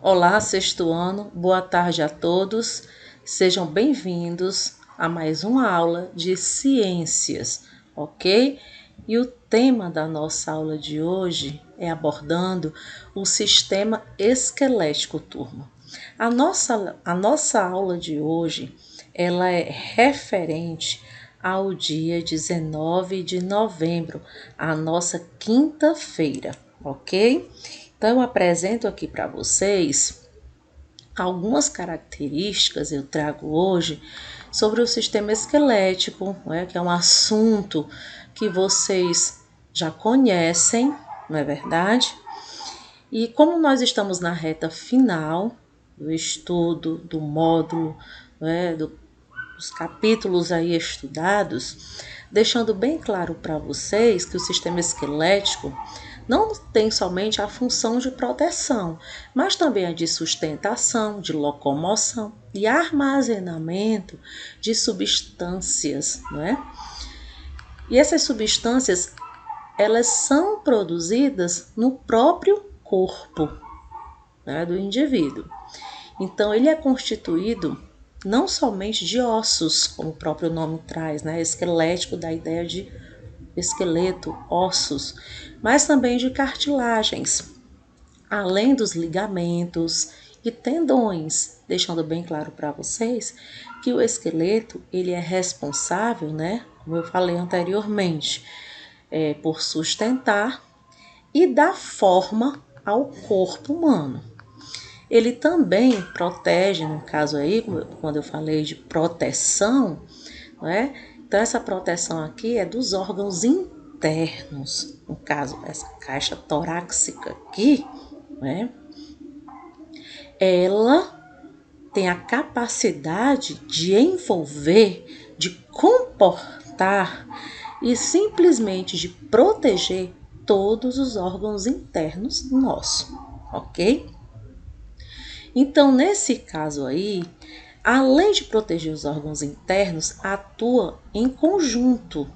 Olá, sexto ano, boa tarde a todos. Sejam bem-vindos a mais uma aula de ciências, ok? E o tema da nossa aula de hoje é abordando o sistema esquelético, turma. A nossa aula de hoje, ela é referente ao dia 19 de novembro, a nossa quinta-feira, ok? Então, eu apresento aqui para vocês algumas características, eu trago hoje, sobre o sistema esquelético, né, que é um assunto que vocês já conhecem, não é verdade? E como nós estamos na reta final do estudo, do módulo, né, dos capítulos aí estudados, deixando bem claro para vocês que o sistema esquelético não tem somente a função de proteção, mas também a de sustentação, de locomoção e armazenamento de substâncias, não é? E essas substâncias, elas são produzidas no próprio corpo, né, do indivíduo. Então, ele é constituído não somente de ossos, como o próprio nome traz, né? Esquelético dá a ideia de esqueleto, ossos, mas também de cartilagens, além dos ligamentos e tendões, deixando bem claro para vocês que o esqueleto ele é responsável, né? Como eu falei anteriormente, por sustentar e dar forma ao corpo humano. Ele também protege, no caso aí, quando eu falei de proteção, não é? Então, essa proteção aqui é dos órgãos internos. No caso, essa caixa torácica aqui, né? Ela tem a capacidade de envolver, de comportar e simplesmente de proteger todos os órgãos internos nossos, ok? Então, nesse caso aí, além de proteger os órgãos internos, atua em conjunto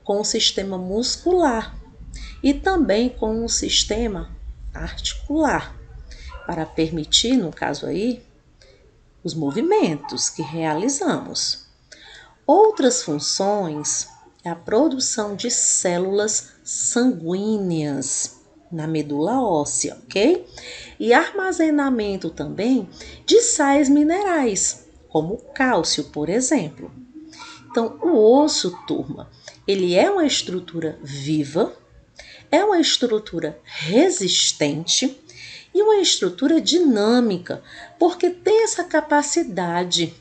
com o sistema muscular e também com o sistema articular, para permitir, no caso aí, os movimentos que realizamos. Outras funções é a produção de células sanguíneas na medula óssea, ok? E armazenamento também de sais minerais, como o cálcio, por exemplo. Então, o osso, turma, ele é uma estrutura viva, é uma estrutura resistente e uma estrutura dinâmica, porque tem essa capacidade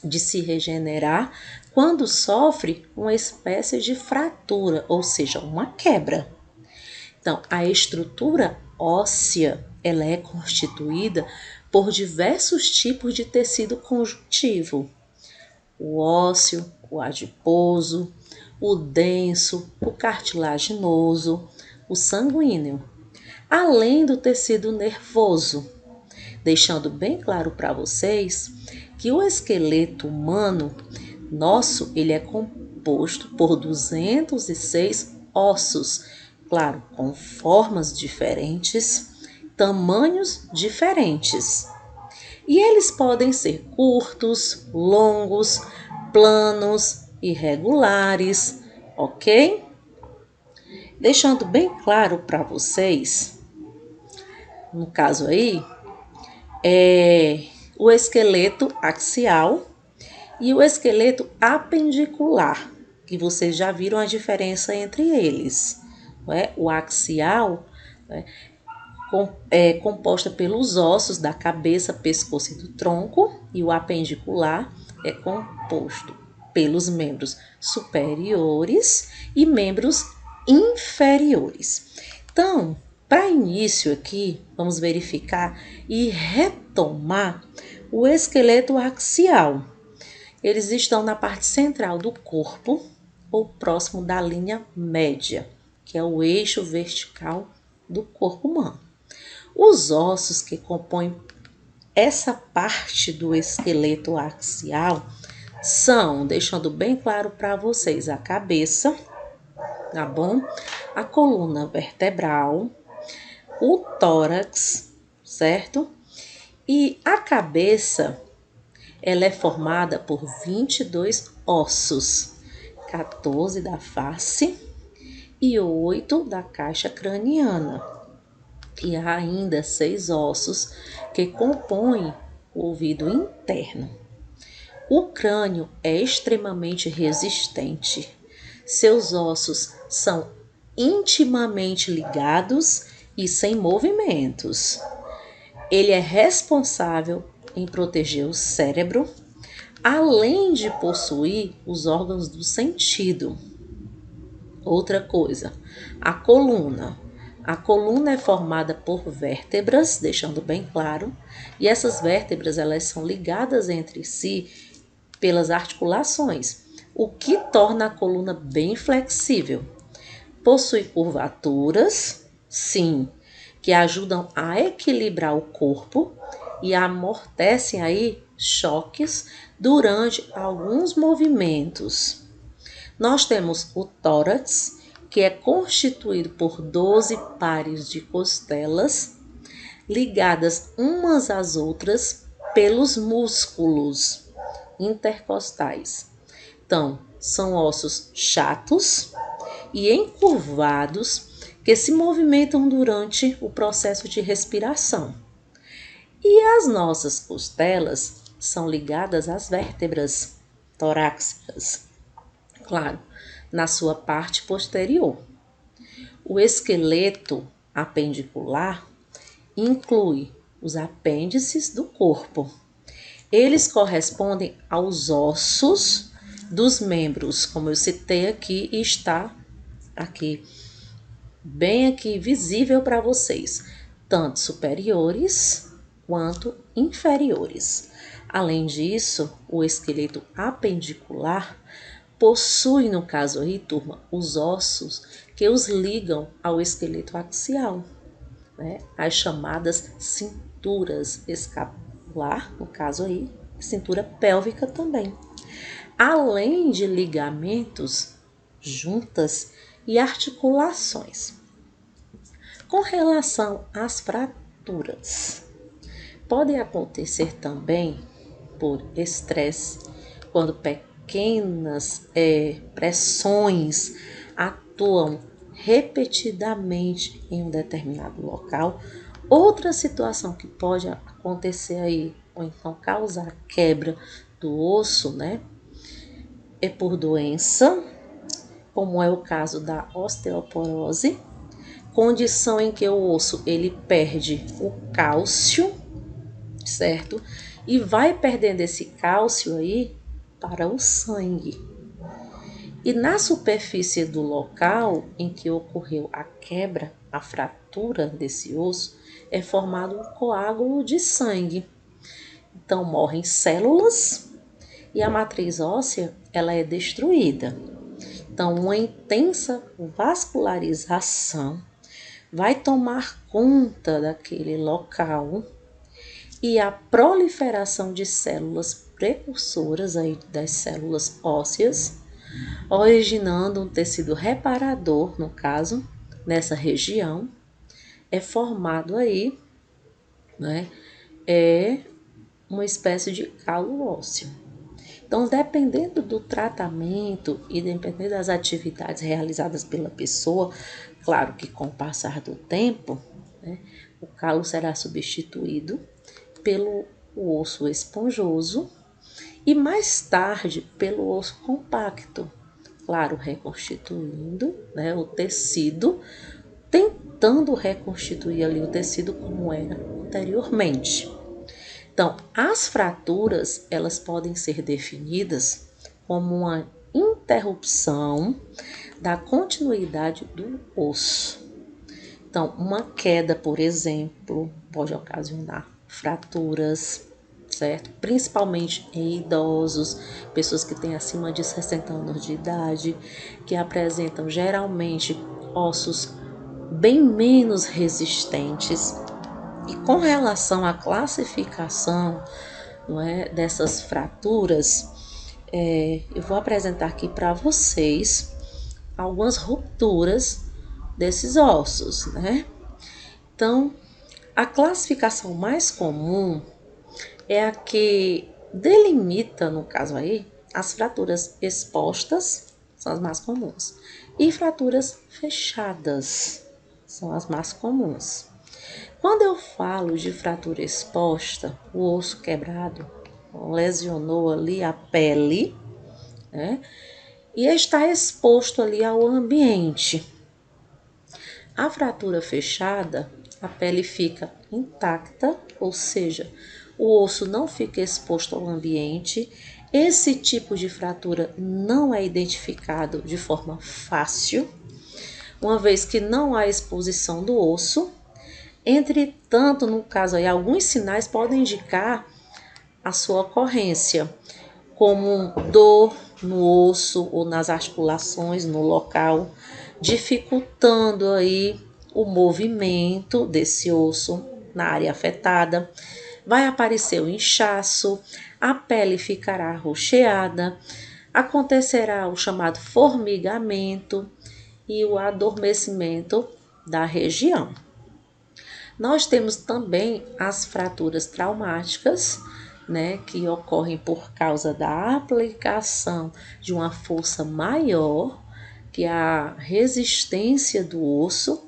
de se regenerar quando sofre uma espécie de fratura, ou seja, uma quebra. Então, a estrutura óssea, ela é constituída por diversos tipos de tecido conjuntivo. O ósseo, o adiposo, o denso, o cartilaginoso, o sanguíneo, além do tecido nervoso, deixando bem claro para vocês que o esqueleto humano nosso, ele é composto por 206 ossos, claro, com formas diferentes, tamanhos diferentes. E eles podem ser curtos, longos, planos, irregulares, ok? Deixando bem claro para vocês, no caso aí, o esqueleto axial e o esqueleto apendicular, que vocês já viram a diferença entre eles. Não é? O axial, né, é composta pelos ossos da cabeça, pescoço e do tronco, e o apendicular é composto pelos membros superiores e membros inferiores. Então, para início aqui, vamos verificar e retomar o esqueleto axial. Eles estão na parte central do corpo ou próximo da linha média, que é o eixo vertical do corpo humano. Os ossos que compõem essa parte do esqueleto axial são, deixando bem claro para vocês, a cabeça, tá bom? A coluna vertebral, o tórax, certo? E a cabeça, ela é formada por 22 ossos, 14 da face e 8 da caixa craniana. E há ainda 6 ossos que compõem o ouvido interno. O crânio é extremamente resistente. Seus ossos são intimamente ligados e sem movimentos. Ele é responsável em proteger o cérebro, além de possuir os órgãos do sentido. Outra coisa, a coluna. A coluna é formada por vértebras, deixando bem claro, e essas vértebras elas são ligadas entre si pelas articulações, o que torna a coluna bem flexível. Possui curvaturas, sim, que ajudam a equilibrar o corpo e amortecem aí choques durante alguns movimentos. Nós temos o tórax, que é constituído por 12 pares de costelas ligadas umas às outras pelos músculos intercostais. Então, são ossos chatos e encurvados que se movimentam durante o processo de respiração. E as nossas costelas são ligadas às vértebras torácicas, claro, na sua parte posterior. O esqueleto apendicular inclui os apêndices do corpo. Eles correspondem aos ossos dos membros, como eu citei aqui e está aqui, bem aqui visível para vocês, tanto superiores quanto inferiores. Além disso, o esqueleto apendicular possui, no caso aí, turma, os ossos que os ligam ao esqueleto axial, né? As chamadas cinturas escapular, no caso aí, cintura pélvica também. Além de ligamentos, juntas e articulações. Com relação às fraturas, podem acontecer também por estresse, quando pequenas pressões atuam repetidamente em um determinado local. Outra situação que pode acontecer aí, ou então causar quebra do osso, né, é por doença, como é o caso da osteoporose, condição em que o osso ele perde o cálcio, certo? E vai perdendo esse cálcio aí para o sangue. E na superfície do local em que ocorreu a quebra, a fratura desse osso, é formado um coágulo de sangue. Então morrem células e a matriz óssea ela é destruída. Então uma intensa vascularização vai tomar conta daquele local e a proliferação de células precursoras aí das células ósseas, originando um tecido reparador, no caso, nessa região, é formado aí, né, é uma espécie de calo ósseo. Então, dependendo do tratamento e dependendo das atividades realizadas pela pessoa, claro que com o passar do tempo, né, o calo será substituído pelo osso esponjoso e mais tarde pelo osso compacto, claro, reconstituindo, né, o tecido, tentando reconstituir ali o tecido como era anteriormente. Então, as fraturas, elas podem ser definidas como uma interrupção da continuidade do osso. Então, uma queda, por exemplo, pode ocasionar fraturas, certo? Principalmente em idosos, pessoas que têm acima de 60 anos de idade, que apresentam geralmente ossos bem menos resistentes. E com relação à classificação, não é, dessas fraturas, eu vou apresentar aqui para vocês algumas rupturas desses ossos, né? Então, A classificação mais comum é a que delimita, no caso aí, as fraturas expostas, são as mais comuns, e fraturas fechadas, são as mais comuns. Quando eu falo de fratura exposta, o osso quebrado lesionou ali a pele, né? E está exposto ali ao ambiente. A fratura fechada, a pele fica intacta, ou seja, o osso não fica exposto ao ambiente. Esse tipo de fratura não é identificado de forma fácil, uma vez que não há exposição do osso. Entretanto, no caso aí, alguns sinais podem indicar a sua ocorrência, como dor no osso ou nas articulações no local, dificultando aí o movimento desse osso na área afetada. Vai aparecer o inchaço, a pele ficará roxeada, acontecerá o chamado formigamento e o adormecimento da região. Nós temos também as fraturas traumáticas, né, que ocorrem por causa da aplicação de uma força maior, que é a resistência do osso,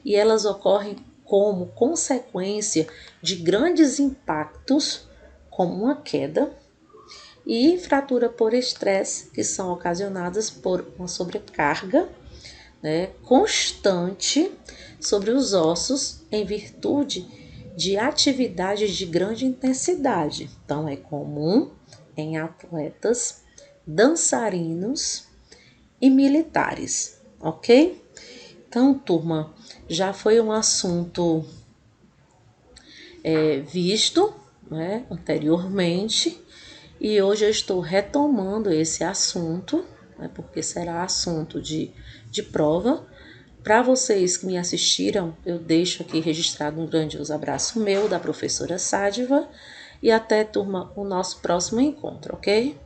e elas ocorrem como consequência de grandes impactos, como uma queda, e fratura por estresse, que são ocasionadas por uma sobrecarga, né, constante sobre os ossos em virtude de atividades de grande intensidade. Então, é comum em atletas, dançarinos e militares, ok? Então, turma, já foi um assunto visto, né, anteriormente, e hoje eu estou retomando esse assunto, né, porque será assunto de prova. Para vocês que me assistiram, eu deixo aqui registrado um grandioso abraço meu, da professora Sádiva, e até, turma, o nosso próximo encontro, ok?